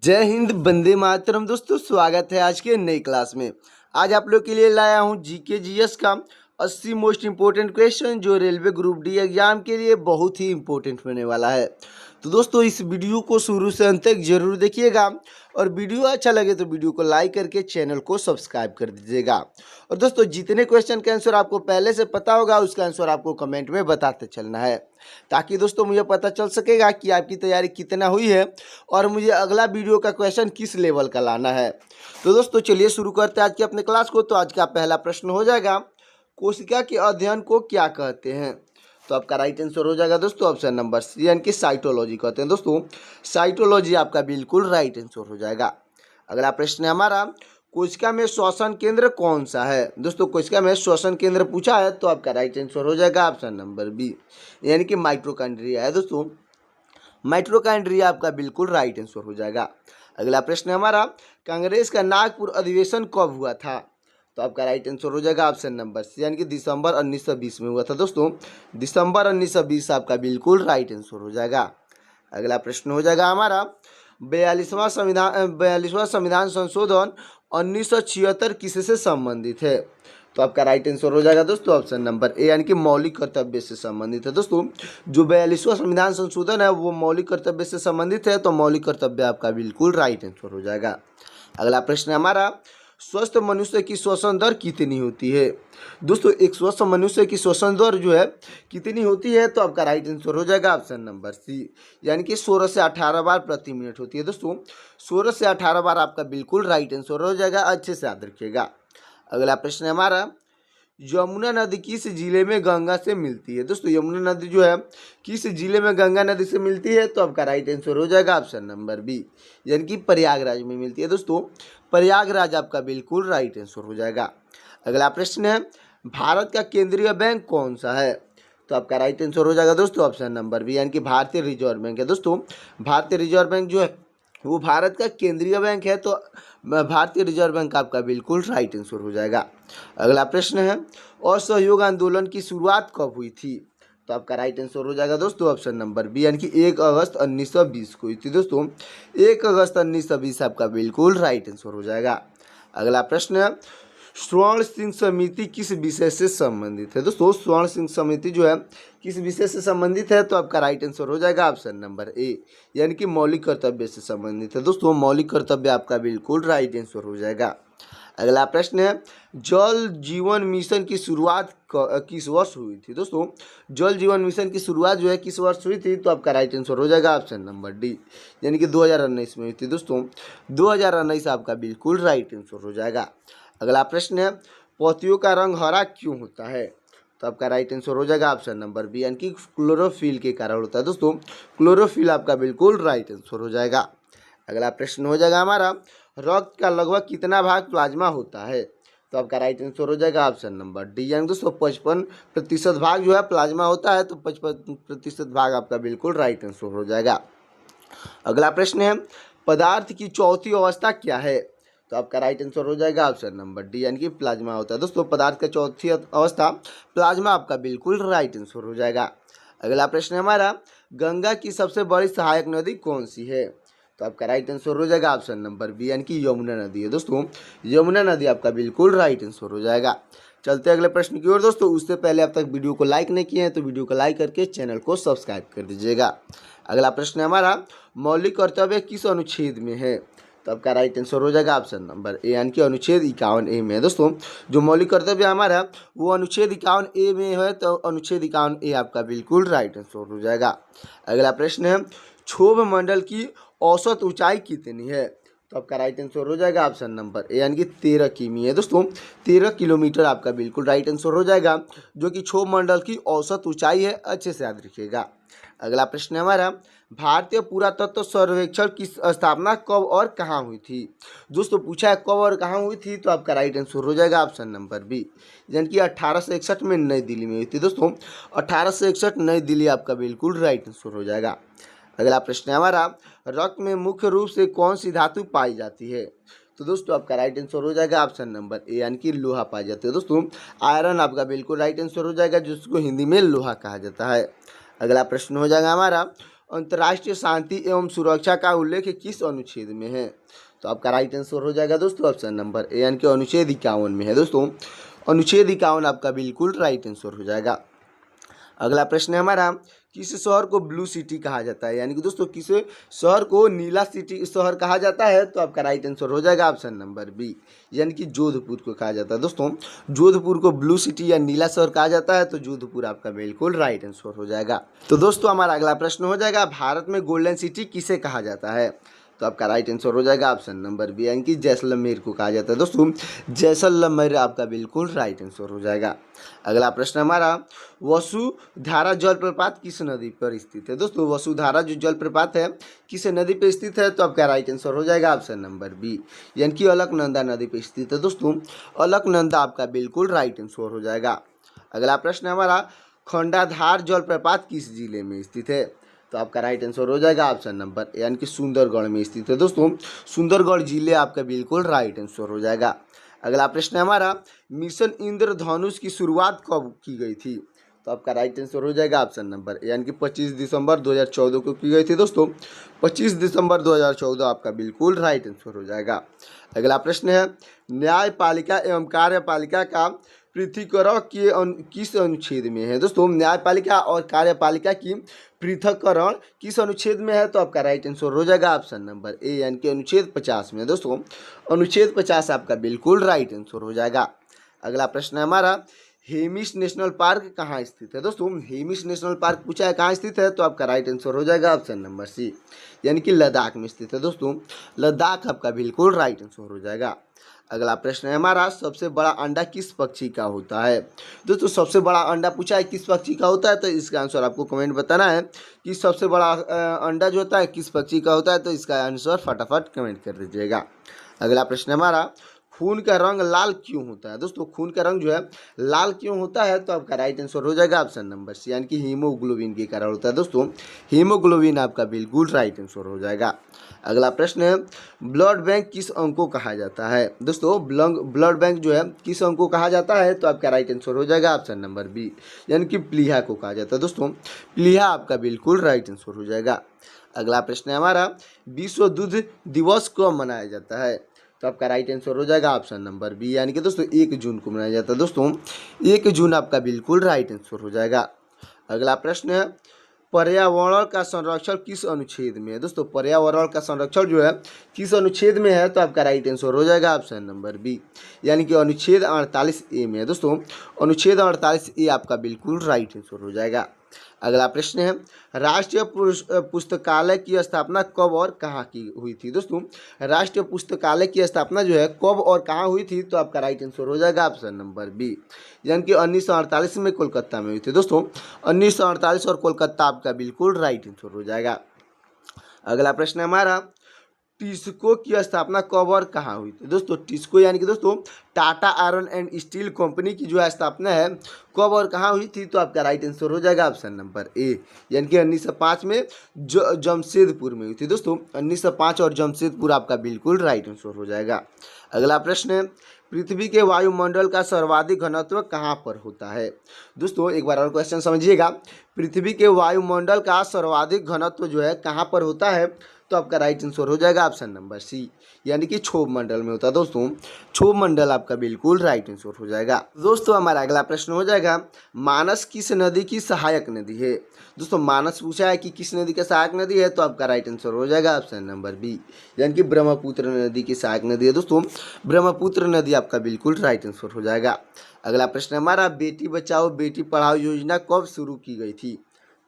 जय हिंद, वंदे मातरम। दोस्तों, स्वागत है आज के नई क्लास में। आज आप लोग के लिए लाया हूं जीके जीएस का 80 मोस्ट इम्पोर्टेंट क्वेश्चन, जो रेलवे ग्रुप डी एग्जाम के लिए बहुत ही इम्पोर्टेंट होने वाला है। तो दोस्तों, इस वीडियो को शुरू से अंत तक जरूर देखिएगा और वीडियो अच्छा लगे तो वीडियो को लाइक करके चैनल को सब्सक्राइब कर दीजिएगा। और दोस्तों, जितने क्वेश्चन का आंसर आपको पहले से पता होगा उसका आंसर आपको कमेंट में बताते चलना है, ताकि दोस्तों मुझे पता चल सकेगा कि आपकी तैयारी कितना हुई है और मुझे अगला वीडियो का क्वेश्चन किस लेवल का लाना है। तो दोस्तों, चलिए शुरू करते हैं आज के अपने क्लास को। तो आज का पहला प्रश्न हो जाएगा, कोशिका के अध्ययन को क्या कहते हैं? तो आपका राइट आंसर हो जाएगा दोस्तों ऑप्शन नंबर सी, यानी कि साइटोलॉजी कहते हैं। दोस्तों, साइटोलॉजी आपका बिल्कुल राइट आंसर हो जाएगा। अगला प्रश्न है हमारा, कोशिका में श्वसन केंद्र कौन सा है? दोस्तों, कोशिका में श्वसन केंद्र पूछा है तो आपका राइट आंसर हो जाएगा ऑप्शन नंबर बी, यानी कि माइटोकॉन्ड्रिया है। दोस्तों, माइटोकॉन्ड्रिया आपका बिल्कुल राइट आंसर हो जाएगा। अगला प्रश्न है हमारा, कांग्रेस का नागपुर अधिवेशन कब हुआ था? तो आपका राइट आंसर हो जाएगा ऑप्शन नंबर सी, यानी कि दिसंबर 1920 में हुआ था। दोस्तों, दिसंबर 1920 आपका बिल्कुल राइट आंसर हो जाएगा। अगला प्रश्न हो जाएगा हमारा, 42वां संविधान संशोधन 1976 किससे संबंधित है? तो आपका राइट आंसर हो जाएगा दोस्तों ऑप्शन नंबर ए, यानी कि मौलिक कर्तव्य से संबंधित है। दोस्तों, जो 42वां संविधान संशोधन है वो मौलिक कर्तव्य से संबंधित है, तो मौलिक कर्तव्य आपका बिल्कुल राइट आंसर हो जाएगा। अगला प्रश्न है हमारा, स्वस्थ मनुष्य की श्वसन दर कितनी होती है? दोस्तों, एक स्वस्थ मनुष्य की श्वसन दर जो है कितनी होती है? तो आपका राइट आंसर हो जाएगा ऑप्शन नंबर सी, यानी कि 16 से 18 बार प्रति मिनट होती है। दोस्तों, 16 से 18 बार आपका बिल्कुल राइट आंसर हो जाएगा, अच्छे से याद रखिएगा। अगला प्रश्न है हमारा, यमुना नदी किस जिले में गंगा से मिलती है? दोस्तों, यमुना नदी जो है किस जिले में गंगा नदी से मिलती है? तो आपका राइट आंसर हो जाएगा ऑप्शन नंबर बी, यानी कि प्रयागराज में मिलती है। दोस्तों, प्रयागराज आपका बिल्कुल राइट आंसर हो जाएगा। अगला प्रश्न है, भारत का केंद्रीय बैंक कौन सा है? तो आपका राइट आंसर हो जाएगा दोस्तों ऑप्शन नंबर बी, यानी कि भारतीय रिजर्व बैंक है। दोस्तों, भारतीय रिजर्व बैंक जो है वो भारत का केंद्रीय बैंक है, तो भारतीय रिजर्व बैंक आपका बिल्कुल राइट आंसर हो जाएगा। अगला प्रश्न है, असहयोग आंदोलन की शुरुआत कब हुई थी? तो आपका राइट आंसर हो जाएगा दोस्तों ऑप्शन नंबर बी, यानी कि 1 अगस्त 1920 को हुई थी। दोस्तों, 1 अगस्त 1920 आपका बिल्कुल राइट आंसर हो जाएगा। अगला प्रश्न है, स्वर्ण सिंह समिति किस विषय से संबंधित है? दोस्तों, स्वर्ण सिंह समिति जो है किस विषय से संबंधित है? तो आपका राइट आंसर हो जाएगा ऑप्शन नंबर ए, यानी कि मौलिक कर्तव्य से संबंधित है। दोस्तों, मौलिक कर्तव्य आपका बिल्कुल राइट आंसर हो जाएगा। अगला प्रश्न है, जल जीवन मिशन की शुरुआत किस वर्ष हुई थी? दोस्तों, जल जीवन मिशन की शुरुआत जो है किस वर्ष हुई थी? तो आपका राइट आंसर हो जाएगा ऑप्शन नंबर डी, यानी कि 2019 में हुई थी। दोस्तों, 2019 आपका बिल्कुल राइट आंसर हो जाएगा। अगला प्रश्न है, पौधों का रंग हरा क्यों होता है? तो आपका राइट आंसर हो जाएगा ऑप्शन नंबर बी, यानी कि क्लोरोफिल के कारण होता है। दोस्तों, क्लोरोफिल आपका बिल्कुल राइट आंसर हो जाएगा। अगला प्रश्न हो जाएगा हमारा, रक्त का लगभग कितना भाग प्लाज्मा होता है? तो आपका राइट आंसर हो जाएगा ऑप्शन नंबर डी, यानी दोस्तों 55% भाग जो है प्लाज्मा होता है, तो 55% भाग आपका बिल्कुल राइट आंसर हो जाएगा। अगला प्रश्न है, पदार्थ की चौथी अवस्था क्या है? तो आपका राइट आंसर हो जाएगा ऑप्शन नंबर डी, यानी कि प्लाज्मा होता है। दोस्तों, पदार्थ का चौथी अवस्था प्लाज्मा आपका बिल्कुल राइट आंसर हो जाएगा। अगला प्रश्न है हमारा, गंगा की सबसे बड़ी सहायक नदी कौन सी है? तो आपका राइट आंसर हो जाएगा ऑप्शन नंबर बी, यानी कि यमुना नदी है। दोस्तों, यमुना नदी आपका बिल्कुल राइट आंसर हो जाएगा। चलते अगले प्रश्न की ओर। दोस्तों, उससे पहले अब तक वीडियो को लाइक नहीं किए हैं तो वीडियो को लाइक करके चैनल को सब्सक्राइब कर दीजिएगा। अगला प्रश्न है हमारा, मौलिक कर्तव्य किस अनुच्छेद में है? तो आपका राइट आंसर हो जाएगा ऑप्शन नंबर ए, यानी कि अनुच्छेद 51A में है। दोस्तों, जो मौलिक कर्तव्य हमारा है वो अनुच्छेद 51A में है, तो अनुच्छेद 51A आपका बिल्कुल राइट आंसर हो जाएगा। अगला प्रश्न है, क्षोभ मंडल की औसत ऊंचाई कितनी है? तो आपका राइट आंसर हो जाएगा ऑप्शन नंबर ए, यानी कि 13 किमी है। दोस्तों, 13 किलोमीटर आपका बिल्कुल राइट आंसर हो जाएगा, जो कि क्षोभ मंडल की औसत ऊंचाई है, अच्छे से याद रखिएगा। अगला प्रश्न है हमारा, भारतीय पुरातत्व सर्वेक्षण की स्थापना कब और कहाँ हुई थी? दोस्तों, पूछा है कब और कहाँ हुई थी, तो आपका राइट आंसर हो जाएगा ऑप्शन नंबर बी, यानी कि 1861 में नई दिल्ली में हुई थी। दोस्तों, 1861 नई दिल्ली आपका बिल्कुल राइट आंसर हो जाएगा। अगला प्रश्न है हमारा, रक्त में मुख्य रूप से कौन सी धातु पाई जाती है? तो दोस्तों, आपका राइट आंसर हो जाएगा ऑप्शन नंबर ए, यानी कि लोहा पाया जाता है। दोस्तों, आयरन आपका बिल्कुल राइट आंसर हो जाएगा, जिसको हिंदी में लोहा कहा जाता है। अगला प्रश्न हो जाएगा हमारा, अंतर्राष्ट्रीय शांति एवं सुरक्षा का उल्लेख किस अनुच्छेद में है? तो आपका राइट आंसर हो जाएगा दोस्तों ऑप्शन नंबर ए यानी कि अनुच्छेद 51 में है दोस्तों। अनुच्छेद 51 आपका बिल्कुल राइट आंसर हो जाएगा। अगला प्रश्न है हमारा, किस शहर को ब्लू सिटी कहा जाता है? यानी कि दोस्तों किस शहर को नीला सिटी शहर कहा जाता है? तो आपका राइट आंसर हो जाएगा ऑप्शन नंबर बी यानी कि जोधपुर को कहा जाता है। दोस्तों जोधपुर को ब्लू सिटी या नीला शहर कहा जाता है, तो जोधपुर आपका बिल्कुल राइट आंसर हो जाएगा। तो दोस्तों हमारा अगला प्रश्न हो जाएगा, भारत में गोल्डन सिटी किसे कहा जाता है? तो आपका राइट आंसर हो जाएगा ऑप्शन नंबर बी यानी कि जैसलमेर को कहा जाता है। दोस्तों जैसलमेर आपका बिल्कुल राइट आंसर हो जाएगा। अगला प्रश्न हमारा, वसुधारा जलप्रपात किस नदी पर स्थित है? दोस्तों वसुधारा जो जलप्रपात है किस नदी पर स्थित है? तो आपका राइट आंसर हो जाएगा ऑप्शन नंबर बी यानी कि अलकनंदा नदी पर स्थित है। दोस्तों अलकनंदा आपका बिल्कुल राइट आंसर हो जाएगा। अगला प्रश्न हमारा, खंडाधार जलप्रपात किस जिले में स्थित है? तो आपका राइट आंसर हो जाएगा ऑप्शन नंबर यानी कि सुंदरगढ़ में स्थित है। दोस्तों सुंदरगढ़ जिले आपका बिल्कुल राइट आंसर हो जाएगा। अगला प्रश्न है हमारा, मिशन इंद्रधनुष की शुरुआत कब की गई थी? तो आपका राइट आंसर हो जाएगा ऑप्शन नंबर यानी कि 25 दिसंबर 2014 को की गई थी। दोस्तों 25 दिसंबर 2014 आपका बिल्कुल राइट आंसर हो जाएगा। अगला प्रश्न है, न्यायपालिका एवं कार्यपालिका का पृथकीकरण किस अनुच्छेद में है? दोस्तों न्यायपालिका और कार्यपालिका की पृथककरण किस अनुच्छेद में है? तो आपका राइट आंसर हो जाएगा ऑप्शन नंबर ए यानी कि अनुच्छेद 50 में। दोस्तों अनुच्छेद 50 आपका बिल्कुल राइट आंसर हो जाएगा। अगला प्रश्न है हमारा, हेमिस नेशनल पार्क कहाँ स्थित है? दोस्तों हेमिस नेशनल पार्क पूछा है कहाँ स्थित है, तो आपका राइट आंसर हो जाएगा ऑप्शन नंबर सी यानी कि लद्दाख में स्थित है। दोस्तों लद्दाख आपका बिल्कुल राइट आंसर हो जाएगा। अगला प्रश्न है हमारा, सबसे बड़ा अंडा किस पक्षी का होता है? दोस्तों सबसे बड़ा अंडा पूछा है किस पक्षी का होता है, तो इसका आंसर आपको कमेंट बताना है कि सबसे बड़ा अंडा जो होता है किस पक्षी का होता है, तो इसका आंसर फटाफट कमेंट कर दीजिएगा। अगला प्रश्न है हमारा, खून का रंग लाल क्यों होता है? दोस्तों खून का रंग जो है लाल क्यों होता है? तो आपका राइट आंसर हो जाएगा ऑप्शन नंबर सी यानी कि हीमोग्लोबिन के कारण होता है। दोस्तों हीमोग्लोबिन आपका बिल्कुल राइट आंसर हो जाएगा। अगला प्रश्न है, ब्लड बैंक किस अंग को कहा जाता है? दोस्तों ब्लड बैंक जो है किस अंग को कहा जाता है? तो आपका राइट आंसर हो जाएगा ऑप्शन नंबर बी यानी कि प्लीहा को कहा जाता है। दोस्तों प्लीहा आपका बिल्कुल राइट आंसर हो जाएगा। अगला प्रश्न है हमारा, विश्व दूध दिवस कब मनाया जाता है? तो आपका राइट आंसर हो जाएगा ऑप्शन नंबर बी यानी कि दोस्तों 1 जून को मनाया जाता है। दोस्तों 1 जून आपका बिल्कुल राइट आंसर हो जाएगा। अगला प्रश्न है, पर्यावरण का संरक्षण किस अनुच्छेद में है? दोस्तों पर्यावरण का संरक्षण जो है किस अनुच्छेद में है? तो आपका राइट आंसर हो जाएगा ऑप्शन नंबर बी यानी कि अनुच्छेद 48A में है। दोस्तों अनुच्छेद 48A आपका बिल्कुल राइट आंसर हो जाएगा। अगला प्रश्न है, राष्ट्रीय पुस्तकालय की स्थापना कब और कहाँ की हुई थी? दोस्तों राष्ट्रीय पुस्तकालय की स्थापना जो है कब और कहाँ हुई थी? तो आपका राइट आंसर हो जाएगा ऑप्शन नंबर बी यानी कि 1948 में कोलकाता में हुई थी। दोस्तों 1948 और कोलकाता आपका बिल्कुल राइट आंसर हो जाएगा। अगला प्रश्न है हमारा, टिस्को की स्थापना कब और कहाँ हुई थी? दोस्तों टिस्को यानी कि दोस्तों Tata iron and steel company की जो है स्थापना है कब और कहाँ हुई थी? तो आपका राइट आंसर हो जाएगा ऑप्शन नंबर ए यानी कि 1905 में जमशेदपुर में हुई थी। दोस्तों 1905 और जमशेदपुर आपका बिल्कुल राइट आंसर हो जाएगा। अगला प्रश्न है, पृथ्वी के वायुमंडल का सर्वाधिक घनत्व कहाँ पर होता है? दोस्तों एक बार और क्वेश्चन समझिएगा, पृथ्वी के वायुमंडल का सर्वाधिक घनत्व जो है कहाँ पर होता है? तो आपका राइट आंसर हो जाएगा ऑप्शन नंबर सी यानी कि क्षोभ मंडल में होता है। दोस्तों क्षोभ मंडल आपका बिल्कुल राइट आंसर हो जाएगा। दोस्तों हमारा अगला प्रश्न हो जाएगा, मानस किस नदी की सहायक नदी है? दोस्तों मानस पूछा है कि किस नदी का सहायक नदी है, तो आपका राइट आंसर हो जाएगा ऑप्शन नंबर बी यानी कि ब्रह्मपुत्र नदी की सहायक नदी है। दोस्तों ब्रह्मपुत्र नदी आपका बिल्कुल राइट आंसर हो जाएगा। अगला प्रश्न हमारा, बेटी बचाओ बेटी पढ़ाओ योजना कब शुरू की गई थी?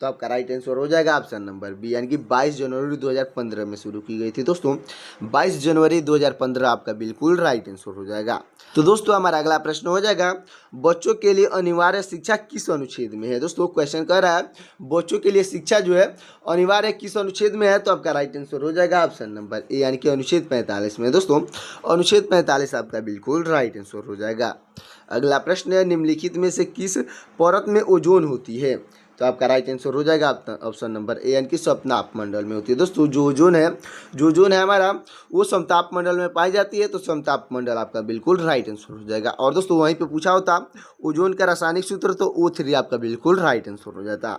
तो आपका राइट आंसर हो जाएगा ऑप्शन नंबर बी यानी कि 22 जनवरी 2015 में शुरू की गई थी। दोस्तों 22 जनवरी 2015 आपका बिल्कुल राइट आंसर हो जाएगा। तो दोस्तों हमारा अगला प्रश्न हो जाएगा, बच्चों के लिए अनिवार्य शिक्षा किस अनुच्छेद में है? दोस्तों क्वेश्चन कह रहा है बच्चों के लिए शिक्षा जो है अनिवार्य किस अनुच्छेद में है? तो आपका राइट आंसर हो जाएगा ऑप्शन नंबर ए यानी कि अनुच्छेद 45 में। दोस्तों अनुच्छेद 45 आपका बिल्कुल राइट आंसर हो जाएगा। अगला प्रश्न है, निम्नलिखित में से किस परत में ओजोन होती है? तो आपका राइट आंसर हो जाएगा ऑप्शन नंबर ए यानी कि समताप मंडल में होती है। दोस्तों जो जोन है हमारा वो समताप मंडल में पाई जाती है, तो समताप मंडल आपका बिल्कुल राइट आंसर हो जाएगा। और दोस्तों वहीं पे पूछा होता ओजोन का रासायनिक सूत्र, तो O3 आपका बिल्कुल राइट आंसर हो जाता।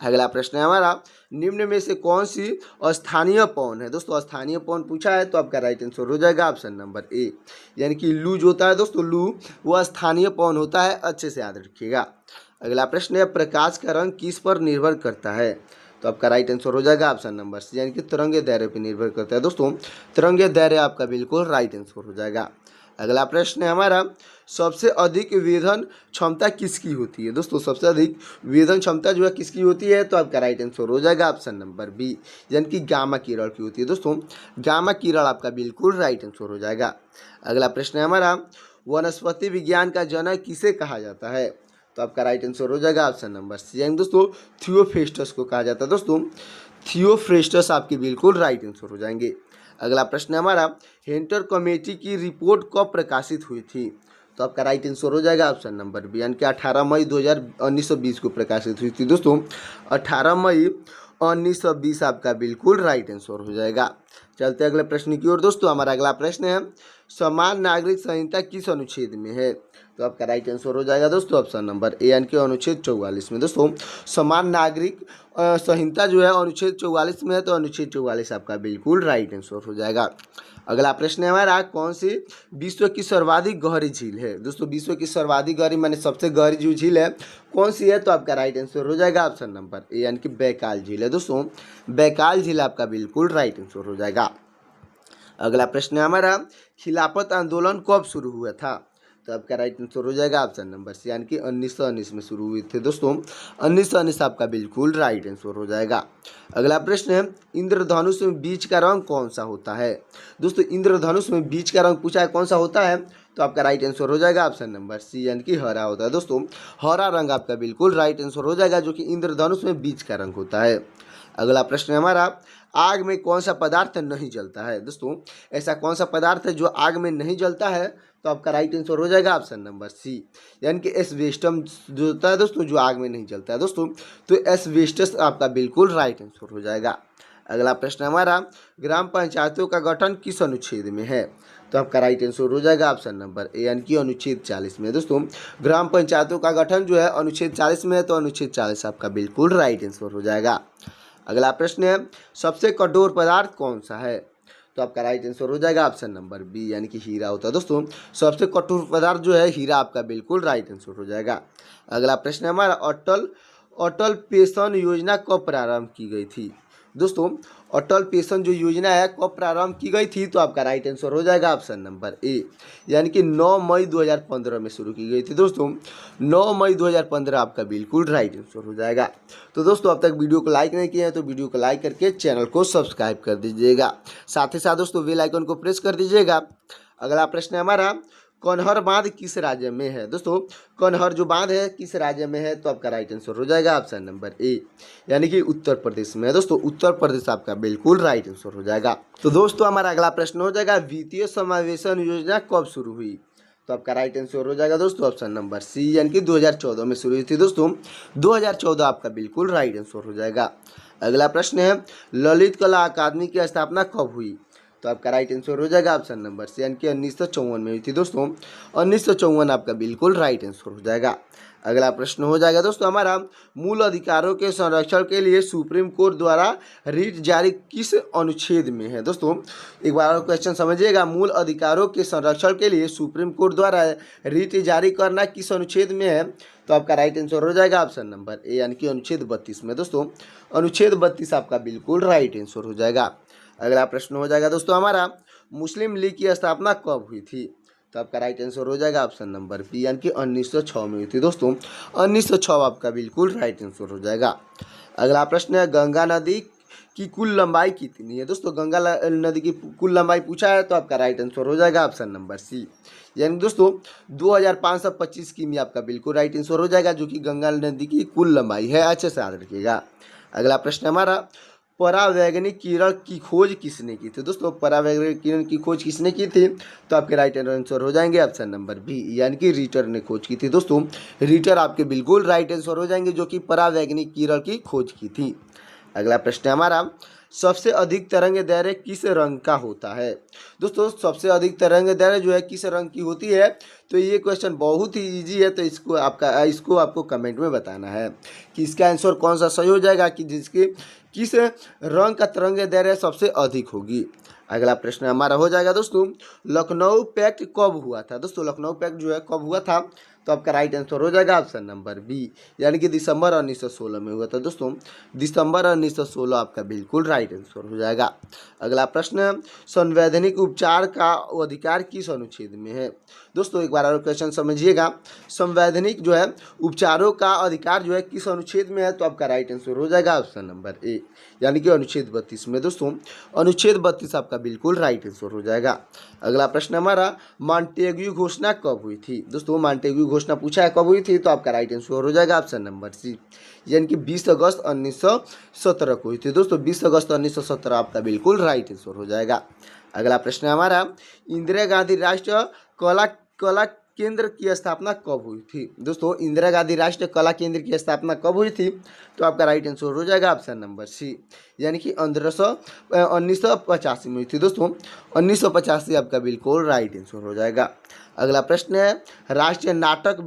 अगला प्रश्न है हमारा, निम्न में से कौन सी अस्थानीय पवन है। दोस्तों स्थानीय पवन पूछा है, तो आपका राइट आंसर हो जाएगा ऑप्शन नंबर ए यानी कि लू जो होता है दोस्तों, लू वो स्थानीय पवन होता है, अच्छे से याद रखिएगा। अगला प्रश्न है, प्रकाश का रंग किस पर निर्भर करता है। तो आपका राइट आंसर हो जाएगा ऑप्शन नंबर सी यानी कि तरंगे दायरे पर निर्भर करता है। दोस्तों तरंगे दायरे आपका बिल्कुल राइट आंसर हो जाएगा। अगला प्रश्न है हमारा, सबसे अधिक वेधन क्षमता किसकी होती है। दोस्तों सबसे अधिक वेधन क्षमता जो है किसकी होती है, तो आपका राइट आंसर हो जाएगा ऑप्शन नंबर बी यानी कि गामा किरण की होती है। दोस्तों गामा किरण आपका बिल्कुल राइट आंसर हो जाएगा। अगला प्रश्न है हमारा, वनस्पति विज्ञान का जनक किसे कहा जाता है। तो आपका राइट आंसर हो जाएगा ऑप्शन नंबर सी यानी दोस्तों थियोफ्रेस्टस को कहा जाता है। दोस्तों थियोफ्रेस्टस आपके बिल्कुल राइट आंसर हो जाएंगे। अगला प्रश्न है हमारा, हेंटर कमेटी की रिपोर्ट कब प्रकाशित हुई थी। तो आपका राइट आंसर हो जाएगा ऑप्शन नंबर बी यानी कि 18 मई 1920 को प्रकाशित हुई थी। दोस्तों 18 मई 1920 आपका बिल्कुल राइट आंसर हो जाएगा। चलते अगले प्रश्न की ओर। दोस्तों हमारा अगला प्रश्न है, समान नागरिक संहिता किस अनुच्छेद में है। तो आपका राइट आंसर हो जाएगा दोस्तों ऑप्शन नंबर ए यानी कि अनुच्छेद 44 में। दोस्तों समान नागरिक संहिता जो है अनुच्छेद 44 में है, तो अनुच्छेद 44 आपका बिल्कुल राइट आंसर हो जाएगा। अगला प्रश्न है हमारा, कौन सी विश्व की सर्वाधिक गहरी झील है। दोस्तों विश्व की सर्वाधिक गहरी माने सबसे गहरी जो झील है कौन सी है, तो आपका राइट आंसर हो जाएगा ऑप्शन नंबर ए यानी कि बैकाल झील है। दोस्तों बैकाल झील आपका बिल्कुल राइट आंसर हो जाएगा। अगला प्रश्न है हमारा, खिलाफत आंदोलन कब शुरू हुआ था। तो आपका राइट आंसर हो जाएगा ऑप्शन नंबर सी यानी कि 1919 में शुरू हुए थे। दोस्तों 1919 आपका बिल्कुल राइट आंसर हो जाएगा। अगला प्रश्न है, इंद्रधनुष में बीच का रंग कौन सा होता है। दोस्तों इंद्रधनुष में बीच का रंग पूछा है कौन सा होता है, तो आपका राइट आंसर हो जाएगा ऑप्शन नंबर सी यानी कि हरा होता है। दोस्तों हरा रंग आपका बिल्कुल राइट आंसर हो जाएगा, जो कि इंद्रधनुष में बीच का रंग होता है। अगला प्रश्न है हमारा, आग में कौन सा पदार्थ नहीं जलता है। दोस्तों ऐसा कौन सा पदार्थ है जो आग में नहीं जलता है, तो आपका राइट आंसर हो जाएगा ऑप्शन नंबर सी यानी कि एस्बेस्टस जो होता है दोस्तों, जो आग में नहीं जलता है। दोस्तों तो एस्बेस्टस आपका बिल्कुल राइट आंसर हो जाएगा। अगला प्रश्न हमारा, ग्राम पंचायतों का गठन किस अनुच्छेद में है। तो आपका राइट आंसर हो जाएगा ऑप्शन नंबर ए यानी कि अनुच्छेद 40 में। दोस्तों ग्राम पंचायतों का गठन जो है अनुच्छेद 40 में है, तो अनुच्छेद 40 आपका बिल्कुल राइट आंसर हो जाएगा। अगला प्रश्न है, सबसे कठोर पदार्थ कौन सा है। तो आपका राइट आंसर हो जाएगा ऑप्शन नंबर बी यानी कि हीरा होता है। दोस्तों सबसे कठोर पदार्थ जो है हीरा आपका बिल्कुल राइट आंसर हो जाएगा। अगला प्रश्न है हमारा, अटल पेंशन योजना कब प्रारंभ की गई थी। दोस्तों अटल पेंशन जो योजना है कब प्रारंभ की गई थी, तो आपका राइट आंसर हो जाएगा ऑप्शन नंबर ए यानी कि 9 मई 2015 में शुरू की गई थी। दोस्तों 9 मई 2015 आपका बिल्कुल राइट आंसर हो जाएगा। तो दोस्तों अब तक वीडियो को लाइक नहीं किया है तो वीडियो को लाइक करके चैनल को सब्सक्राइब कर दीजिएगा, साथ ही साथ दोस्तों बेल आइकन को प्रेस कर दीजिएगा। अगला प्रश्न है हमारा, कनहर बांध किस राज्य में है। दोस्तों कनहर जो बांध है किस राज्य में है, तो आपका राइट आंसर हो जाएगा ऑप्शन नंबर ए यानी कि उत्तर प्रदेश में है। दोस्तों उत्तर प्रदेश आपका बिल्कुल राइट आंसर हो जाएगा। तो दोस्तों हमारा अगला प्रश्न हो जाएगा, वित्तीय समावेशन योजना कब शुरू हुई। तो आपका राइट आंसर हो जाएगा दोस्तों ऑप्शन नंबर सी यानी कि 2014 में शुरू हुई थी। दोस्तों 2014 आपका बिल्कुल राइट आंसर हो जाएगा। अगला प्रश्न है, ललित कला अकादमी की स्थापना कब हुई। तो आपका राइट आंसर हो जाएगा ऑप्शन नंबर सी यानी कि 1954 में हुई थी। दोस्तों 1954 आपका बिल्कुल राइट आंसर हो जाएगा। अगला प्रश्न हो जाएगा दोस्तों हमारा, मूल अधिकारों के संरक्षण के लिए सुप्रीम कोर्ट द्वारा रिट जारी किस अनुच्छेद में है। दोस्तों एक बार क्वेश्चन समझिएगा, मूल अधिकारों के संरक्षण के लिए सुप्रीम कोर्ट द्वारा रिट जारी करना किस अनुच्छेद में है, तो आपका राइट आंसर हो जाएगा ऑप्शन नंबर ए यानी कि अनुच्छेद 32 में। दोस्तों अनुच्छेद 32 आपका बिल्कुल राइट आंसर हो जाएगा। अगला प्रश्न हो जाएगा दोस्तों हमारा, मुस्लिम लीग की स्थापना कब हुई थी। तो आपका राइट आंसर हो जाएगा ऑप्शन नंबर बी यानी कि 1906 में हुई थी। दोस्तों 1906 आपका बिल्कुल राइट आंसर हो जाएगा। अगला प्रश्न है, गंगा नदी की कुल लंबाई कितनी है। दोस्तों गंगा नदी की कुल लंबाई पूछा है, तो आपका राइट आंसर हो जाएगा ऑप्शन नंबर सी यानी दोस्तों 2525 किमी आपका बिल्कुल राइट आंसर हो जाएगा, जो कि गंगा नदी की कुल लंबाई है, अच्छे से याद रखिएगा। अगला प्रश्न हमारा, परावैंगनिक किरण की खोज किसने की थी? दोस्तों परावैंगनिक किरण की खोज किसने की थी? तो आपके राइट आंसर हो जाएंगे ऑप्शन नंबर बी, यानी कि रीटर ने खोज की थी। दोस्तों रीटर आपके बिल्कुल राइट आंसर हो जाएंगे, जो कि परावैंगनिक किरण की खोज की थी। अगला प्रश्न है हमारा, सबसे अधिक तरंग दैर्घ्य किस रंग का होता है? दोस्तों सबसे अधिक तरंग दैर्घ्य जो है किस रंग की होती है? तो ये क्वेश्चन बहुत ही इजी है, तो इसको आपको कमेंट में बताना है कि इसका आंसर कौन सा सही हो जाएगा, कि जिसके किस रंग का तरंग दैर्घ्य सबसे अधिक होगी। अगला प्रश्न हमारा हो जाएगा दोस्तों, लखनऊ पैक्ट कब हुआ था? दोस्तों लखनऊ पैक्ट जो है कब हुआ था? तो आपका राइट आंसर हो जाएगा ऑप्शन नंबर बी, यानी कि दिसंबर 1916 में हुआ था। दोस्तों दिसंबर 1916 आपका बिल्कुल राइट आंसर हो जाएगा। अगला प्रश्न, संवैधानिक उपचार का अधिकार किस अनुच्छेद में है? दोस्तों एक बार और क्वेश्चन समझिएगा, संवैधानिक जो है उपचारों का अधिकार जो है किस अनुच्छेद में है? तो आपका राइट आंसर हो जाएगा ऑप्शन नंबर ए, यानी कि अनुच्छेद 32 में। दोस्तों अनुच्छेद 32 आपका बिल्कुल राइट आंसर हो जाएगा। अगला प्रश्न हमारा, मॉन्टेग्यू घोषणा कब हुई थी? दोस्तों मॉन्टेग्यू घोषणा पूछा है कब हुई थी? तो आपका राइट आंसर हो जाएगा ऑप्शन नंबर सी, यानी कि 20 अगस्त 1917 को हुई थी। दोस्तों 20 अगस्त 1917 आपका बिल्कुल राइट आंसर हो जाएगा। अगला प्रश्न हमारा, इंदिरा गांधी राष्ट्रीय कला कला केंद्र की स्थापना कब हुई थी? दोस्तों इंदिरा गांधी राष्ट्रीय कला केंद्र की स्थापना कब हुई थी? तो आपका राइट आंसर हो जाएगा ऑप्शन नंबर सी, यानी कि 1985 में हुई थी। दोस्तों 1985 आपका बिल्कुल राइट आंसर हो जाएगा। अगला प्रश्न है, राष्ट्रीय नाटक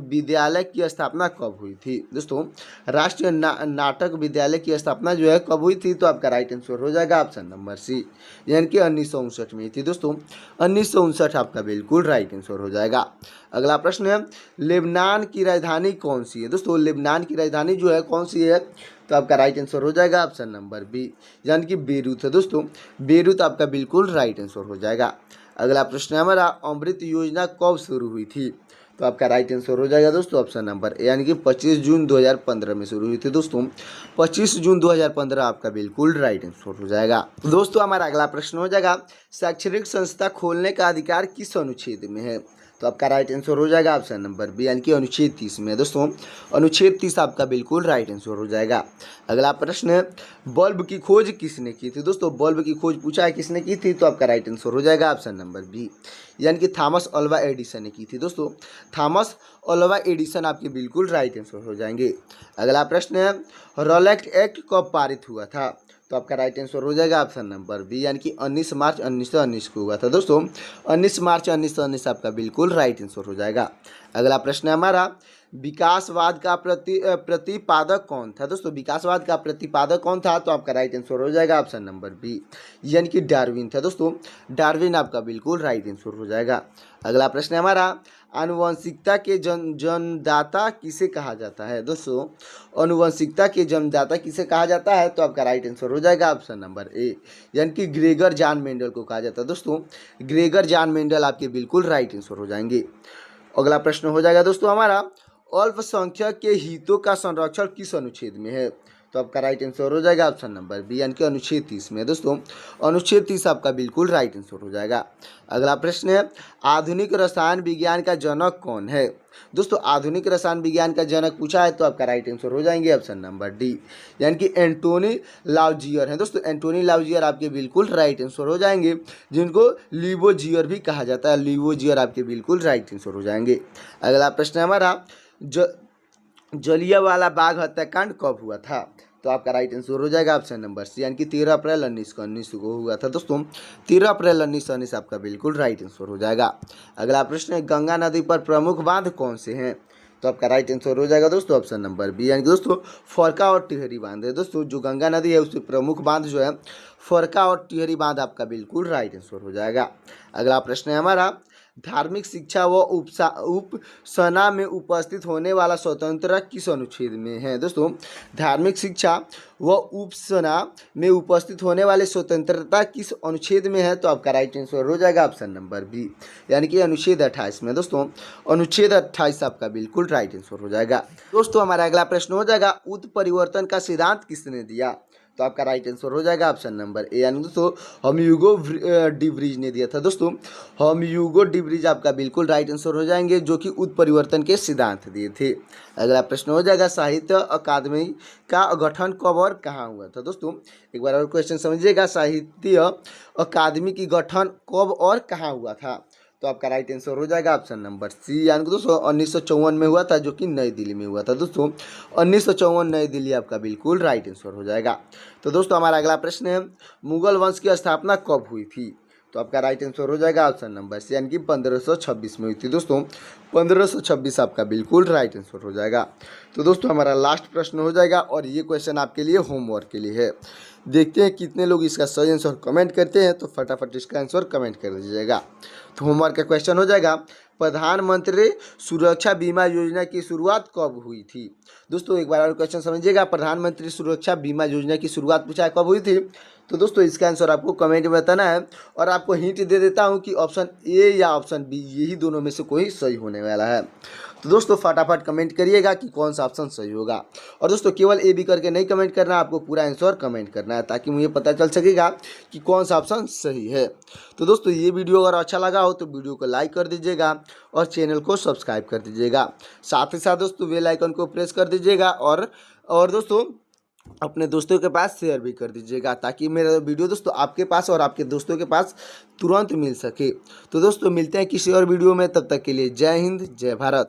विद्यालय की स्थापना कब हुई थी? दोस्तों राष्ट्रीय नाटक विद्यालय की स्थापना जो है कब हुई थी? तो आपका राइट आंसर हो जाएगा ऑप्शन नंबर सी, यानी कि 1959 में थी। दोस्तों 1959 आपका बिल्कुल राइट आंसर हो जाएगा। अगला प्रश्न है, लेबनान की राजधानी कौन सी है? दोस्तों लेबनान की राजधानी जो है कौन सी है? तो आपका राइट आंसर हो जाएगा ऑप्शन नंबर बी, यानी कि बेरूत है। दोस्तों बेरूत आपका बिल्कुल राइट आंसर हो जाएगा। अगला प्रश्न है हमारा, अमृत योजना कब शुरू हुई थी? तो आपका राइट आंसर हो जाएगा दोस्तों ऑप्शन नंबर ए, यानी कि 25 जून 2015 में शुरू हुई थी। दोस्तों 25 जून 2015 आपका बिल्कुल राइट आंसर हो जाएगा। दोस्तों हमारा अगला प्रश्न हो जाएगा, शैक्षणिक संस्था खोलने का अधिकार किस अनुच्छेद में है? तो आपका राइट आंसर हो जाएगा ऑप्शन नंबर बी, यानी कि अनुच्छेद 30 में। दोस्तों अनुच्छेद 30 आपका बिल्कुल राइट आंसर हो जाएगा। अगला प्रश्न है, बल्ब की खोज किसने की थी? दोस्तों बल्ब की खोज पूछा है किसने की थी? तो आपका राइट आंसर हो जाएगा ऑप्शन नंबर बी, यानी कि थॉमस अल्वा एडिसन ने की थी। दोस्तों थॉमस अल्वा एडिसन आपके बिल्कुल राइट आंसर हो जाएंगे। अगला प्रश्न है, रॉलेट एक्ट कब पारित हुआ था? तो आपका राइट आंसर हो जाएगा ऑप्शन नंबर बी, यानी कि 19 मार्च 1919 को हुआ था। दोस्तों 19 मार्च 1919 आपका बिल्कुल राइट आंसर हो जाएगा। अगला प्रश्न है हमारा, विकासवाद का प्रतिपादक कौन था? दोस्तों विकासवाद का प्रतिपादक कौन था? तो आपका राइट आंसर हो जाएगा ऑप्शन नंबर बी, यानी कि डार्विन था। दोस्तों डार्विन आपका बिल्कुल राइट आंसर हो जाएगा। अगला प्रश्न है हमारा, आनुवंशिकता के जन्मदाता किसे कहा जाता है? दोस्तों आनुवंशिकता के जन्मदाता किसे कहा जाता है? तो आपका राइट आंसर हो जाएगा ऑप्शन नंबर ए, यानी कि ग्रेगर जॉन मेंडल को कहा जाता है। दोस्तों ग्रेगर जॉन मेंडल आपके बिल्कुल राइट आंसर हो जाएंगे। अगला प्रश्न हो जाएगा दोस्तों हमारा, अल्पसंख्यक के हितों का संरक्षण किस अनुच्छेद में है? तो आपका राइट आंसर हो जाएगा ऑप्शन नंबर बी, यानी कि अनुच्छेद 30 में। दोस्तों अनुच्छेद 30 आपका बिल्कुल राइट आंसर हो जाएगा। अगला प्रश्न है, आधुनिक रसायन विज्ञान का जनक कौन है? दोस्तों आधुनिक रसायन विज्ञान का जनक पूछा है, तो आपका राइट आंसर हो जाएंगे ऑप्शन नंबर डी, यानी कि एंटोनी लावजियर है। दोस्तों एंटोनी लावजियर आपके बिल्कुल राइट आंसर हो जाएंगे, जिनको लिवोजियर भी कहा जाता है। लिवोजियर आपके बिल्कुल राइट आंसर हो जाएंगे। अगला प्रश्न है हमारा, जलियांवाला बाग हत्याकांड कब हुआ था? तो आपका राइट आंसर हो जाएगा ऑप्शन नंबर सी, यानी कि 13 अप्रैल 1919 को हुआ था। दोस्तों 13 अप्रैल 1919 आपका बिल्कुल राइट आंसर हो जाएगा। अगला प्रश्न है, गंगा नदी पर प्रमुख बांध कौन से हैं? तो आपका राइट आंसर हो जाएगा दोस्तों ऑप्शन नंबर बी, यानी कि दोस्तों फरका और टिहरी बांध है। दोस्तों जो गंगा नदी है उसके प्रमुख बांध जो है फरका और टिहरी बांध आपका बिल्कुल राइट आंसर हो जाएगा। अगला प्रश्न है हमारा, धार्मिक शिक्षा व उपसना में उपस्थित होने वाला स्वतंत्रता किस अनुच्छेद में है? दोस्तों धार्मिक शिक्षा व उपसना में उपस्थित होने वाले स्वतंत्रता किस अनुच्छेद में है? तो आपका राइट आंसर हो जाएगा ऑप्शन नंबर बी, यानी कि अनुच्छेद 28 में। दोस्तों अनुच्छेद 28 आपका बिल्कुल राइट आंसर हो जाएगा। दोस्तों हमारा अगला प्रश्न हो जाएगा, उत्परिवर्तन का सिद्धांत किसने दिया? तो आपका राइट आंसर हो जाएगा ऑप्शन नंबर ए, यानी दोस्तों ह्यूगो डी व्रीज ने दिया था। दोस्तों ह्यूगो डी व्रीज आपका बिल्कुल राइट आंसर हो जाएंगे, जो कि उत्परिवर्तन के सिद्धांत दिए थे। अगला प्रश्न हो जाएगा साहित्य अकादमी का गठन कब और कहाँ हुआ था। दोस्तों एक बार और क्वेश्चन समझिएगा, साहित्य अकादमी की गठन कब और कहाँ हुआ था। तो आपका राइट आंसर हो जाएगा ऑप्शन नंबर सी, यानी कि दोस्तों 1954 में हुआ था, जो कि नई दिल्ली में हुआ था। दोस्तों 1954 नई दिल्ली आपका बिल्कुल राइट आंसर हो जाएगा। तो दोस्तों हमारा अगला प्रश्न है, मुगल वंश की स्थापना कब हुई थी। तो आपका राइट आंसर हो जाएगा ऑप्शन नंबर सी, यानी कि 1526 में हुई थी। दोस्तों 1526 आपका बिल्कुल राइट आंसर हो जाएगा। तो दोस्तों हमारा लास्ट प्रश्न हो जाएगा, और ये क्वेश्चन आपके लिए होमवर्क के लिए है। देखते हैं कितने लोग इसका सही आंसर कमेंट करते हैं, तो फटाफट इसका आंसर कमेंट कर दीजिएगा। तो होमवर्क का क्वेश्चन हो जाएगा, प्रधानमंत्री सुरक्षा बीमा योजना की शुरुआत कब हुई थी। दोस्तों एक बार और क्वेश्चन समझिएगा, प्रधानमंत्री सुरक्षा बीमा योजना की शुरुआत पूछा है कब हुई थी। तो दोस्तों इसका आंसर आपको कमेंट में बताना है, और आपको हिंट दे देता हूं कि ऑप्शन ए या ऑप्शन बी, यही दोनों में से कोई सही होने वाला है। तो दोस्तों फटाफट कमेंट करिएगा कि कौन सा ऑप्शन सही होगा। और दोस्तों केवल ए बी करके नहीं कमेंट करना है, आपको पूरा आंसर कमेंट करना है, ताकि मुझे पता चल सकेगा कि कौन सा ऑप्शन सही है। तो दोस्तों ये वीडियो अगर अच्छा लगा हो तो वीडियो को लाइक कर दीजिएगा, और चैनल को सब्सक्राइब कर दीजिएगा। साथ ही साथ दोस्तों बेल आइकन को प्रेस कर दीजिएगा, और दोस्तों अपने दोस्तों के पास शेयर भी कर दीजिएगा, ताकि मेरा वीडियो दोस्तों आपके पास और आपके दोस्तों के पास तुरंत मिल सके। तो दोस्तों मिलते हैं किसी और वीडियो में, तब तक के लिए जय हिंद जय भारत।